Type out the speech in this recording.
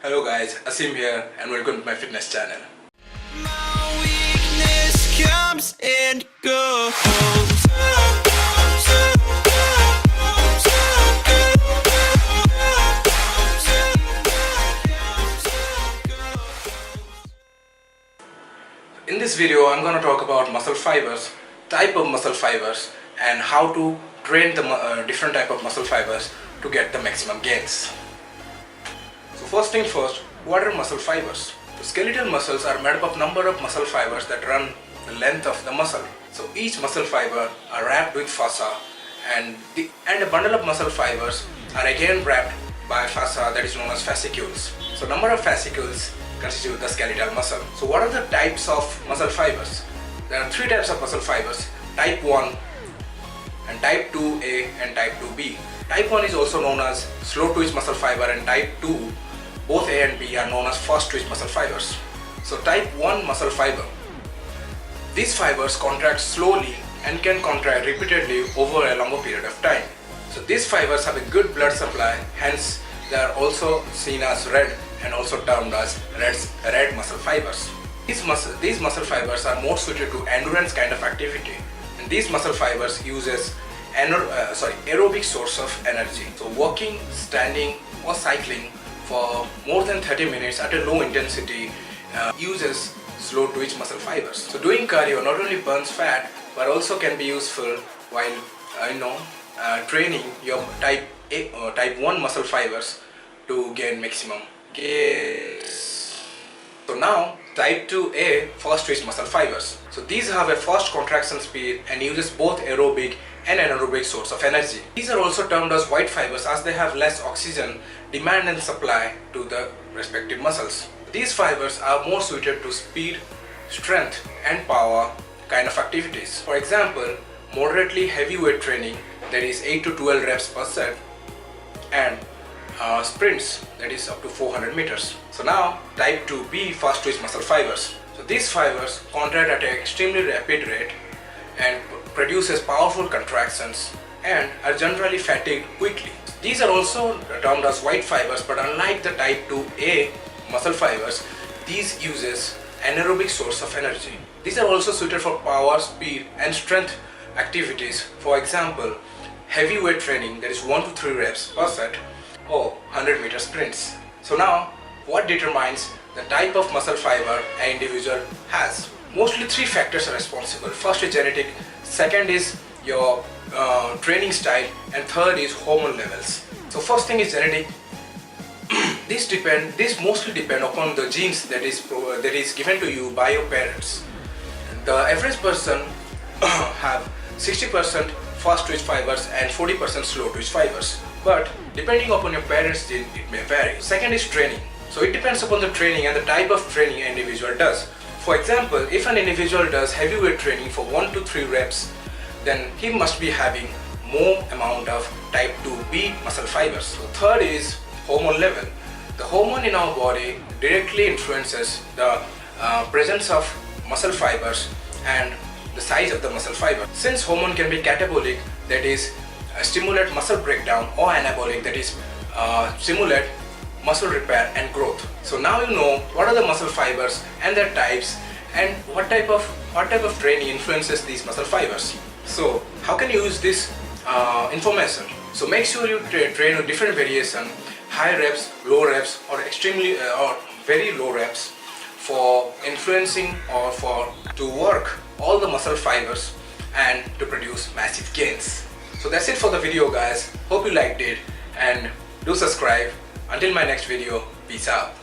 Hello guys, Aseem here and welcome to my fitness channel. My weakness comes and goes. In this video, I'm going to talk about muscle fibers, type of muscle fibers, and how to train the different type of muscle fibers to get the maximum gains. So first thing first, what are muscle fibers? The skeletal muscles are made up of number of muscle fibers that run the length of the muscle. So each muscle fiber are wrapped with fascia, and a bundle of muscle fibers are again wrapped by fascia, that is known as fascicles. So number of fascicles constitute the skeletal muscle. So what are the types of muscle fibers? There are three types of muscle fibers: type 1 and type 2A and type 2B. Type 1 is also known as slow twitch muscle fiber, and type 2, both A and B, are known as fast twitch muscle fibers. So type 1 muscle fiber, these fibers contract slowly and can contract repeatedly over a longer period of time. So these fibers have a good blood supply, hence they are also seen as red and also termed as red muscle fibers. These muscle fibers are more suited to endurance kind of activity, and these muscle fibers uses aerobic source of energy. So walking, standing or cycling for more than 30 minutes at a low intensity uses slow twitch muscle fibers. So doing cardio not only burns fat but also can be useful while training your type 1 muscle fibers to gain maximum gains. So now type 2A, fast twitch muscle fibers. So these have a fast contraction speed and uses both aerobic and anaerobic source of energy. These are also termed as white fibers as they have less oxygen demand and supply to the respective muscles. These fibers are more suited to speed, strength and power kind of activities. For example, moderately heavy weight training, that is 8 to 12 reps per set, and sprints, that is up to 400 meters. So now type 2B, fast twitch muscle fibers. So these fibers contract at an extremely rapid rate and produces powerful contractions and are generally fatigued quickly. These are also termed as white fibers, but unlike the type 2A muscle fibers, these uses anaerobic source of energy. These are also suited for power, speed and strength activities. For example, heavy weight training, that is 1 to 3 reps per set, or 100 meter sprints. So now, what determines the type of muscle fiber an individual has? Mostly three factors are responsible. First is genetic, second is your training style, and third is hormone levels. So first thing is genetic. These mostly depend upon the genes that is given to you by your parents. The average person have 60% fast twitch fibers and 40% slow twitch fibers. But depending upon your parents' gene, it may vary. Second is training. So it depends upon the training and the type of training an individual does. For example, if an individual does heavy weight training for 1 to 3 reps, then he must be having more amount of type 2B muscle fibers. So third is hormone level. The hormone in our body directly influences the presence of muscle fibers and the size of the muscle fiber. Since hormone can be catabolic, that is stimulate muscle breakdown, or anabolic, that is stimulate muscle repair and growth. So now you know what are the muscle fibers and their types, and what type of training influences these muscle fibers. So how can you use this information? So make sure you train with different variation, high reps, low reps, or extremely or very low reps, for influencing or to work all the muscle fibers and to produce massive gains. So that's it for the video guys. Hope you liked it and do subscribe. Until my next video, peace out.